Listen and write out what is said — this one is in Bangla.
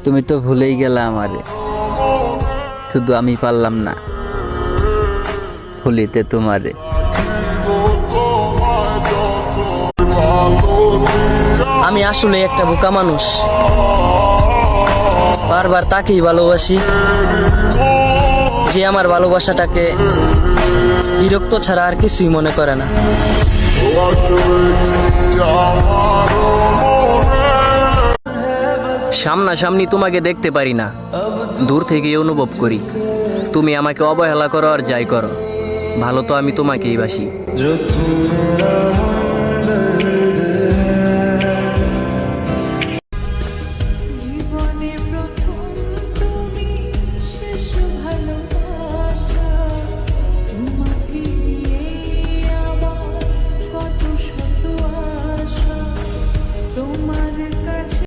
তুমি তো ভুলেই গেলা আমারে, শুধু আমি পারলাম না ভুলিতে তোমারে। আমি আসলে একটা বোকা মানুষ, বারবার তাকেই ভালোবাসি যে আমার ভালোবাসাটাকে বিরক্ত ছাড়া আর কিছুই মনে করে না। সামনাসামনি তোমাকে দেখতে পারি না, দূর থেকে অনুভব করি তুমি আমাকে অবহেলা করো আর যাই করো, ভালো তো আমি তোমাকেই বাসি।